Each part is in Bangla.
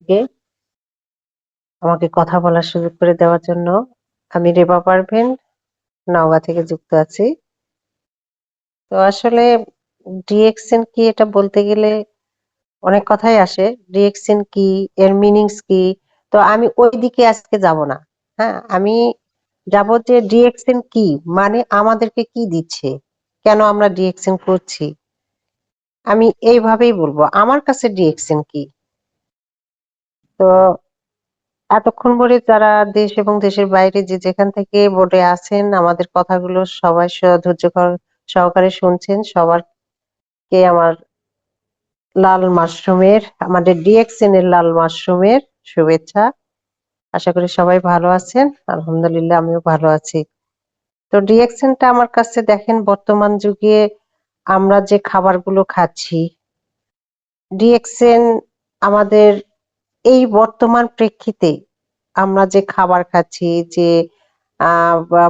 কে আমাকে কথা বলার সুযোগ করে দেওয়ার জন্য। আমি রেবা পারভীন, নওগাঁ থেকে যুক্ত আছি। তো আসলে ডিএক্সএন কি এটা বলতে গেলে অনেক কথাই আসে। ডিএক্সএন কি, এর মিনিংস কি? তো আমি ওই দিকে আজকে যাব না। হ্যাঁ, আমি যাব যে ডিএক্সএন কি, মানে আমাদেরকে কি দিচ্ছে, কেন আমরা ডিএক্সএন করছি। আমি এইভাবেই বলবো আমার কাছে ডিএক্সএন কি। তো এতক্ষণ ধরে যারা দেশ এবং দেশের বাইরে যে যেখান থেকে বোর্ডে আছেন, আমাদের কথাগুলো সবাই ধৈর্য সহকারে শুনছেন, সবারকে আমার লাল মাশরুমের, আমাদের ডিএক্সএন এর লাল মাশরুমের শুভেচ্ছা। আশা করি সবাই ভালো আছেন। আলহামদুলিল্লাহ, আমিও ভালো আছি। তো ডিএক্সএনটা আমার কাছে দেখেন, বর্তমান যুগে আমরা যে খাবারগুলো খাচ্ছি, ডিএক্সএন আমাদের এই বর্তমান প্রেক্ষিতে আমরা যে খাবার খাচ্ছি, যে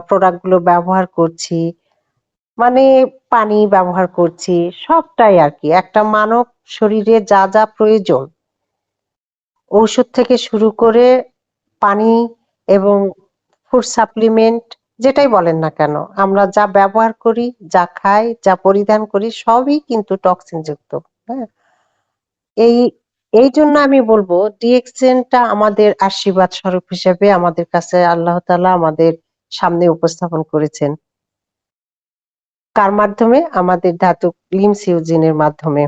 প্রোডাক্ট গুলো ব্যবহার করছি, মানে পানি ব্যবহার করছি, সবটাই আর কি একটা মানব শরীরে যা যা প্রয়োজন, ঔষধ থেকে শুরু করে পানি এবং ফুড সাপ্লিমেন্ট, যেটাই বলেন না কেন, আমরা যা ব্যবহার করি, যা খাই, যা পরিধান করি, সবই কিন্তু টক্সিন যুক্ত। হ্যাঁ, এই এই জন্য আমি বলবো ডিএক্সএনটা আমাদের আশীর্বাদ স্বরূপ হিসেবে আমাদের কাছে আল্লাহ তাআলা আমাদের সামনে উপস্থাপন করেছেন। কার মাধ্যমে? আমাদের ধাতু লিমসিউজিনের মাধ্যমে।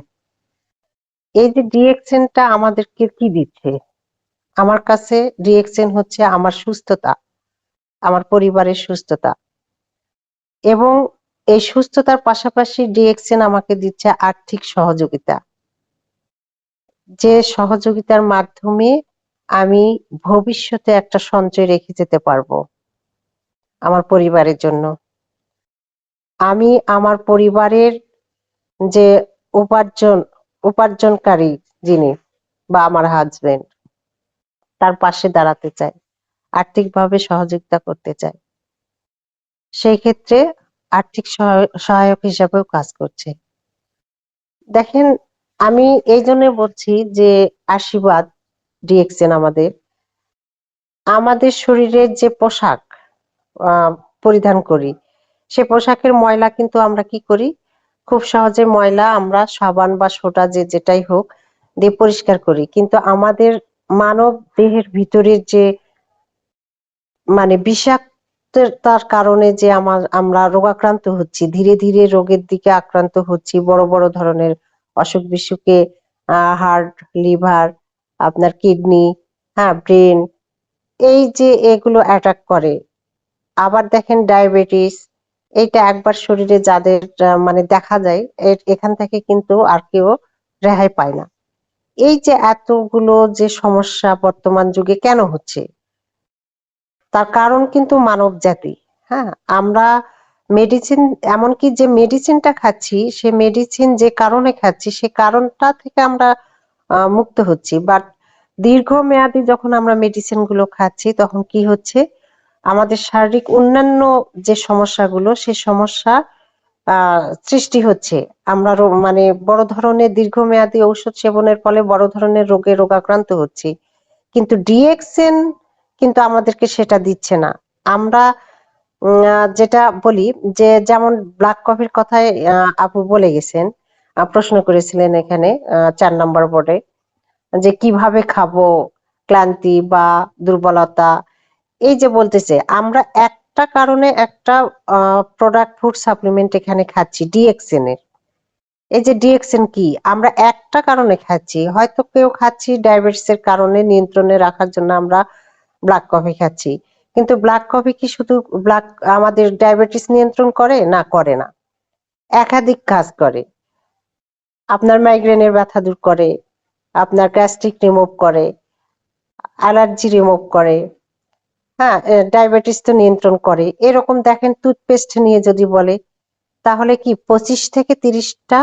এই যে ডিএক্সএনটা আমাদেরকে কি দিচ্ছে? আমার কাছে ডিএক্সএন হচ্ছে আমার সুস্থতা, আমার পরিবারের সুস্থতা, এবং এই সুস্থতার পাশাপাশি ডিএক্সএন আমাকে দিচ্ছে আর্থিক সহযোগিতা, যে সহযোগিতার মাধ্যমে আমি ভবিষ্যতে একটা সঞ্চয় রেখে যেতে পারবো আমার পরিবারের জন্য। আমি আমার পরিবারের যে উপার্জন উপার্জনকারী যিনি, বা আমার হাজবেন্ড, তার পাশে দাঁড়াতে চাই, আর্থিকভাবে সহযোগিতা করতে চাই। সেই ক্ষেত্রে আর্থিক সহায়ক হিসাবেও কাজ করছে। দেখেন, আমি এই জন্য বলছি যে আশীর্বাদ ডিএক্সএন আমাদের, আমাদের শরীরের যে পোশাক আহ পরিধান করি, সে পোশাকের ময়লা কিন্তু আমরা কি করি, খুব সহজে ময়লা আমরা সাবান বা সোডা যে যেটাই হোক দিয়ে পরিষ্কার করি, কিন্তু আমাদের মানব দেহের ভিতরের যে মানে বিষাক্ততার কারণে যে আমরা রোগাক্রান্ত হচ্ছি, ধীরে ধীরে রোগের দিকে আক্রান্ত হচ্ছি, বড় বড় ধরনের অসুখ বিসুখে, হার্ট, লিভার, আপনার কিডনি, হ্যাঁ, ব্রেন, এই যে এগুলো অ্যাটাক করে। আবার দেখেন ডায়াবেটিস, এইটা একবার শরীরে যাদের মানে দেখা যায়, এখান থেকে কিন্তু আর কেউ রেহাই পায় না। এই যে এতগুলো যে সমস্যা বর্তমান যুগে কেন হচ্ছে, তার কারণ কিন্তু মানব জাতি। হ্যাঁ, আমরা মেডিসিন, এমনকি যে মেডিসিনটা খাচ্ছি, সে মেডিসিন যে কারণে খাচ্ছি সে কারণটা থেকে আমরা মুক্ত হচ্ছি, বাট দীর্ঘমেয়াদী যখন আমরা মেডিসিন গুলো খাচ্ছি তখন কি হচ্ছে, আমাদের শারীরিক অন্যান্য যে সমস্যাগুলো, সে সমস্যা সৃষ্টি হচ্ছে। আমরা মানে বড় ধরনের দীর্ঘমেয়াদী ঔষধ সেবনের ফলে বড় ধরনের রোগে রোগাক্রান্ত হচ্ছি, কিন্তু ডিএক্সএন কিন্তু আমাদেরকে সেটা দিচ্ছে না। আমরা যেটা বলি, যে যেমন ব্ল্যাক কফির কথায় আপু বলে গেছেন, প্রশ্ন করেছিলেন এখানে 4 নম্বর বোর্ডে, যে কিভাবে খাবো, ক্লান্তি বা দুর্বলতা, এই যে বলতেছে আমরা একটা কারণে একটা প্রোডাক্ট, ফুড সাপ্লিমেন্ট এখানে খাচ্ছি ডিএক্সএন এর। এই যে ডিএক্সএন কি, আমরা একটা কারণে খাচ্ছি, হয়তো কেউ খাচ্ছি ডায়াবেটিস এর কারণে নিয়ন্ত্রণে রাখার জন্য আমরা ব্ল্যাক কফি খাচ্ছি, কিন্তু ব্ল্যাক কফি কি শুধু ব্ল্যাক আমাদের ডায়াবেটিস নিয়ন্ত্রণ করে? না, করে না, একাধিক কাজ করে। আপনার মাইগ্রেনের ব্যথা দূর করে, আপনার গ্যাস্ট্রিক রিমুভ করে, অ্যালার্জি রিমুভ করে, হ্যাঁ, ডায়াবেটিস তো নিয়ন্ত্রণ করে। এরকম দেখেন, টুথপেস্ট নিয়ে যদি বলে, তাহলে কি 25 থেকে 30টা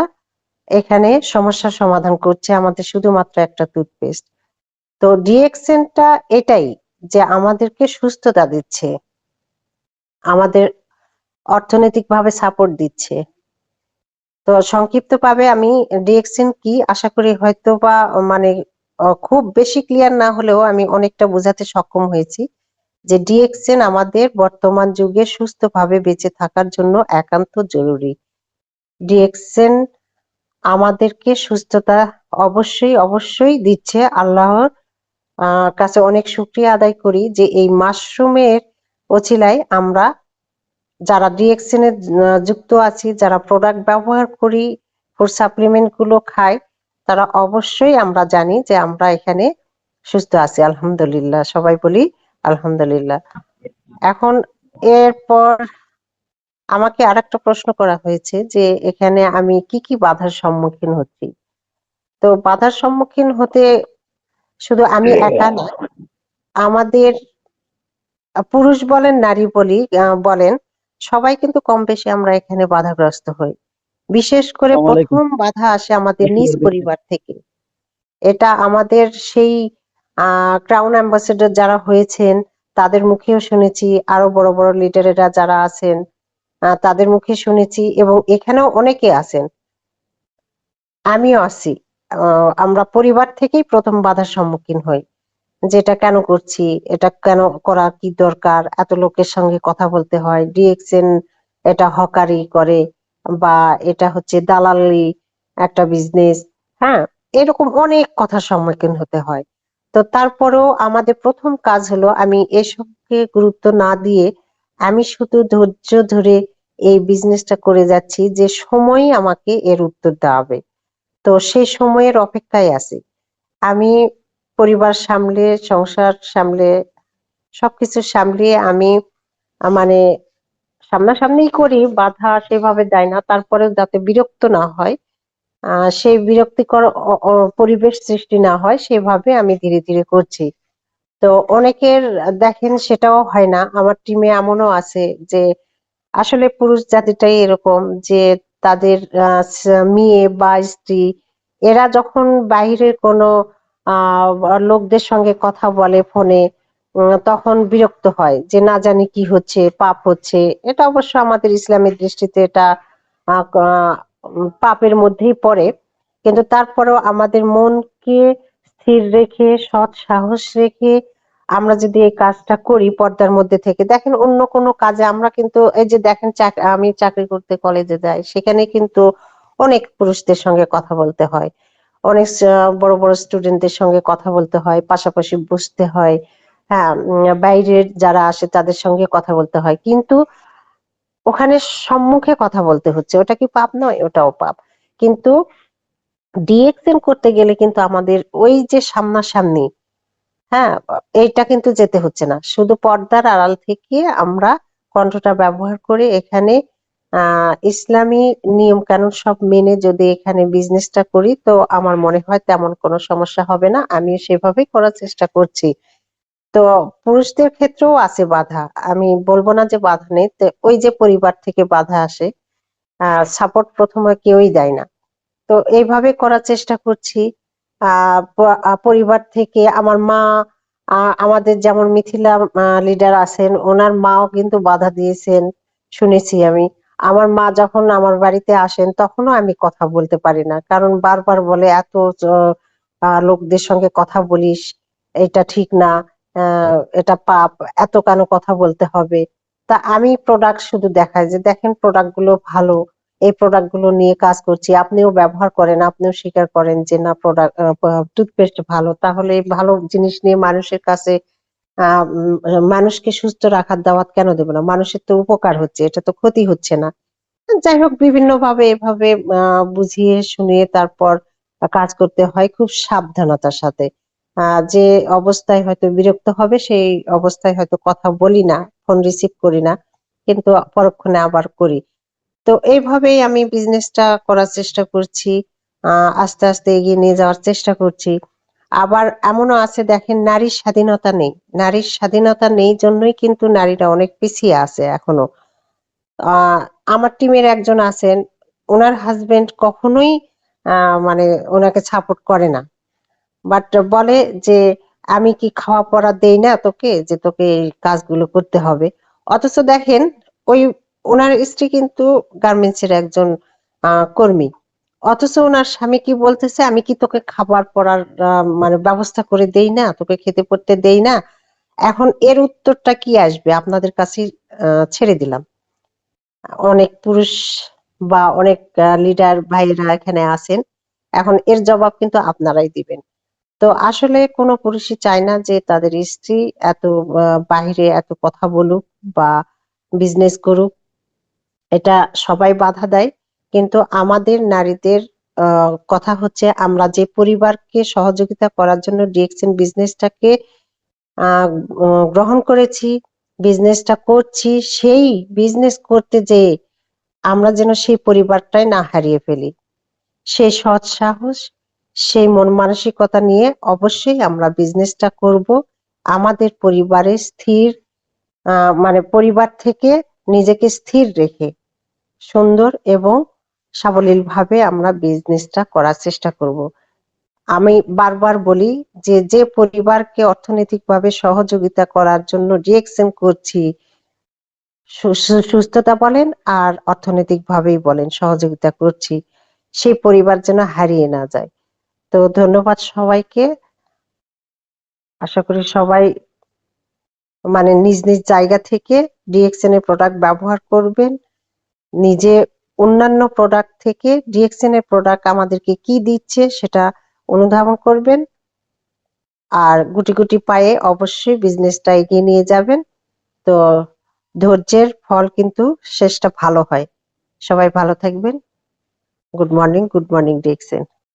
এখানে সমস্যার সমাধান করছে আমাদের শুধুমাত্র একটা টুথপেস্ট। তো ডিএক্সএনটা এটাই, যে আমাদেরকে সুস্থতা দিচ্ছে, আমাদের অর্থনৈতিকভাবে সাপোর্ট দিচ্ছে। তো সংক্ষিপ্তভাবে আমি ডিএক্সএন কি, আশা করি হয়তো বা মানে খুব বেশি ক্লিয়ার না হলেও আমি অনেকটা বোঝাতে সক্ষম হয়েছি যে ডিএক্সএন আমাদের বর্তমান যুগে সুস্থভাবে বেঁচে থাকার জন্য একান্ত জরুরি। ডিএক্সএন আমাদেরকে সুস্থতা অবশ্যই অবশ্যই দিচ্ছে। আল্লাহর কাছে অনেক শুকরিয়া আদায় করি যে এই মাশরুমের ওছিলায় আমরা যারা ডিএক্সএন এ যুক্ত আছি, যারা প্রোডাক্ট ব্যবহার করি, ফুড সাপ্লিমেন্ট গুলো খাই, তারা অবশ্যই আমরা জানি যে আমরা এখানে সুস্থ আছি। আলহামদুলিল্লাহ, সবাই বলি আলহামদুলিল্লাহ। এখন এরপর আমাকে আরেকটা প্রশ্ন করা হয়েছে যে এখানে আমি কি কি বাধার সম্মুখীন হচ্ছি। তো বাধার সম্মুখীন হতে শুধু আমি একা না, আমাদের পুরুষ বলেন নারী বলেন, সবাই কিন্তু কম বেশি আমরা এখানে বাধাগ্রস্ত হই। বিশেষ করে আসসালামু আলাইকুম। প্রথম বাধা আসে আমাদের নিজ পরিবার থেকে। এটা আমাদের সেই ক্রাউন অ্যাম্বাসেডর যারা হয়েছেন তাদের মুখেও শুনেছি, আরো বড় বড় লিডারেরা যারা আছেন তাদের মুখে শুনেছি, এবং এখানেও অনেকে আছেন, আমিও আছি। আমরা পরিবার থেকেই প্রথম বাধার সম্মুখীন হই, যেটা কেন করছি, এটা কেন করা কি দরকার, এত লোকের সঙ্গে কথা বলতে হয়, ডিএক্সএন এটা হকারি করে, বা এটা হচ্ছে দালালি একটা বিজনেস। হ্যাঁ, এরকম অনেক কথার সম্মুখীন হতে হয়। তো তারপরেও আমাদের প্রথম কাজ হলো আমি এসবকে গুরুত্ব না দিয়ে আমি শুধু ধৈর্য ধরে এই বিজনেসটা করে যাচ্ছি, যে সময়ই আমাকে এর উত্তর দেওয়াবে। তো সেই সময়ের অপেক্ষায় আছি আমি। পরিবার সামলে, সংসার সামলে, সবকিছু সামলিয়ে আমি মানে সামনাসামনিই করি, বাধা সেভাবে দেয় না, তারপরেও যাতে বিরক্ত না হয়, সেই বিরক্তিকর পরিবেশ সৃষ্টি না হয় সেভাবে আমি ধীরে ধীরে করছি। তো অনেকের দেখেন সেটাও হয় না। আমার টিমে এমনও আছে যে আসলে পুরুষ জাতিটাই এরকম যে তাদের মেয়ে বা স্ত্রী এরা যখন বাইরের কোনো লোকদের সঙ্গে কথা বলে ফোনে, তখন বিরক্ত হয় যে না জানি কি হচ্ছে, পাপ হচ্ছে। এটা অবশ্য আমাদের ইসলামের দৃষ্টিতে এটা পাপের মধ্যেই পড়ে, কিন্তু তারপরেও আমাদের মনকে স্থির রেখে, সৎ সাহস রেখে আমরা যদি এই কাজটা করি পর্দার মধ্যে থেকে, দেখেন অন্য কোনো কাজে আমরা কিন্তু এই যে দেখেন আমি চাকরি করতে কলেজে যাই, সেখানে কিন্তু অনেক পুরুষদের সঙ্গে কথা বলতে হয়, অনেক বড় বড় স্টুডেন্টদের সঙ্গে কথা বলতে হয়, পাশাপাশি বসতে হয়। হ্যাঁ, বাইরের যারা আসে তাদের সঙ্গে কথা বলতে হয়, কিন্তু ওখানে সম্মুখে কথা বলতে হচ্ছে, ওটা কি পাপ নয়? ওটাও পাপ। কিন্তু ডিএক্সএন করতে গেলে কিন্তু আমাদের ওই যে সামনাসামনি, হ্যাঁ, এইটা কিন্তু যেতে হচ্ছে না, শুধু পর্দার আড়াল থেকে আমরা কণ্ঠটা ব্যবহার করে এখানে ইসলামী নিয়ম কানুন সব মেনে যদি এখানে বিজনেসটা করি, তো আমার মনে হয় তেমন কোনো সমস্যা হবে না। আমি সেভাবেই করার চেষ্টা করছি। তো পুরুষদের ক্ষেত্রেও আছে বাধা, আমি বলবো না যে বাধা নেই। তো ওই যে পরিবার থেকে বাধা আসে, সাপোর্ট প্রথমে কেউই দেয় না। তো এইভাবে করার চেষ্টা করছি। পরিবার থেকে আমার মা, আমাদের যেমন মিথিলা লিডার আছেন, ওনার মাও কিন্তু বাধা দিয়েছেন, শুনেছি আমি। আমার মা যখন আমার বাড়িতে আসেন তখনও আমি কথা বলতে পারি না, কারণ বারবার বলে এত লোকদের সঙ্গে কথা বলিস, এটা ঠিক না, এটা পাপ, এত কেন কথা বলতে হবে। তা আমি প্রোডাক্ট শুধু দেখাই যে দেখেন প্রোডাক্ট গুলো ভালো, এই প্রোডাক্ট গুলো নিয়ে কাজ করছি, আপনিও ব্যবহার করেন, আপনিও স্বীকার করেন যে না প্রোডাক্ট টুথপেস্ট ভালো, তাহলে এই ভালো জিনিস নিয়ে মানুষের কাছে মানুষকে সুস্থ রাখার দাওয়াত কেন দেবো না? মানুষের তো উপকার হচ্ছে, এটা তো ক্ষতি হচ্ছে না। যাই হোক, বিভিন্ন ভাবে এভাবে বুঝিয়ে শুনিয়ে তারপর কাজ করতে হয় খুব সাবধানতার সাথে। যে অবস্থায় হয়তো বিরক্ত হবে সেই অবস্থায় হয়তো কথা বলি না, ফোন রিসিভ করি না, কিন্তু পরক্ষণে আবার করি। তো এইভাবেই আমি বিজনেসটা করার চেষ্টা করছি, আস্তে আস্তে এগিয়ে নিয়ে যাওয়ার চেষ্টা করছি। আবার এমনও আছে দেখেন নারীর স্বাধীনতা নেই, নারীর স্বাধীনতা নেই জন্যই কিন্তু নারীরা অনেক পিছিয়ে আছে এখনো। আহ আমার টিমের একজন আছেন, ওনার হাজবেন্ড কখনোই মানে ওনাকে সাপোর্ট করে না, বাট বলে যে আমি কি খাওয়া পড়া দেই না তোকে যে তোকে এই কাজগুলো করতে হবে? অথচ দেখেন ওই ওনার স্ত্রী কিন্তু গার্মেন্টস এর একজন কর্মী, অথচ ওনার স্বামী কি বলতেছে, আমি কি তোকে খাবার পরার মানে ব্যবস্থা করে দেই না, তোকে খেতে পড়তে দেই না? এখন এর উত্তরটা কি আসবে আপনাদের কাছে? ছেড়ে দিলাম। অনেক পুরুষ বা অনেক লিডার ভাইয়েরা এখানে আছেন, এখন এর জবাব কিন্তু আপনারাই দিবেন। তো আসলে কোনো পুরুষই চায় না যে তাদের স্ত্রী এত বাহিরে এত কথা বলুক বা বিজনেস করুক। এটা সবাই বাধা দেয়, কিন্তু আমাদের নারীদের কথা হচ্ছে, আমরা যে পরিবারকে সহযোগিতা করার জন্য ডিএক্সএন বিজনেসটাকে আহ গ্রহণ করেছি, বিজনেসটা করছি, সেই বিজনেস করতে যেয়ে আমরা যেন সেই পরিবারটাই না হারিয়ে ফেলি। সেই সৎ সাহস, সেই মন মানসিকতা নিয়ে অবশ্যই আমরা বিজনেসটা করব। আমাদের পরিবারে স্থির, মানে পরিবার থেকে নিজেকে স্থির রেখে সুন্দর এবং সাবলীলভাবে আমরা বিজনেসটা করার চেষ্টা করব। আমি বারবার বলি যে যে পরিবারকে অর্থনৈতিকভাবে সহযোগিতা করার জন্য ডিএক্সএন করছি, সুস্থতা বলেন আর অর্থনৈতিকভাবেই বলেন সহযোগিতা করছি, সেই পরিবার যেন হারিয়ে না যায়। তো ধন্যবাদ সবাইকে। আশা করি সবাই মানে নিজ নিজ জায়গা থেকে ডিএক্সএন এর প্রোডাক্ট ব্যবহার করবেন। নিজে অন্যান্য প্রোডাক্ট থেকে ডিএক্সএন এর প্রোডাক্ট আমাদেরকে কি দিচ্ছে সেটা অনুধাবন করবেন। আর গুটি গুটি পায়ে অবশ্যই বিজনেসটা এগিয়ে নিয়ে যাবেন। তো ধৈর্যের ফল কিন্তু শেষটা ভালো হয়। সবাই ভালো থাকবেন। Good morning, good morning DXN.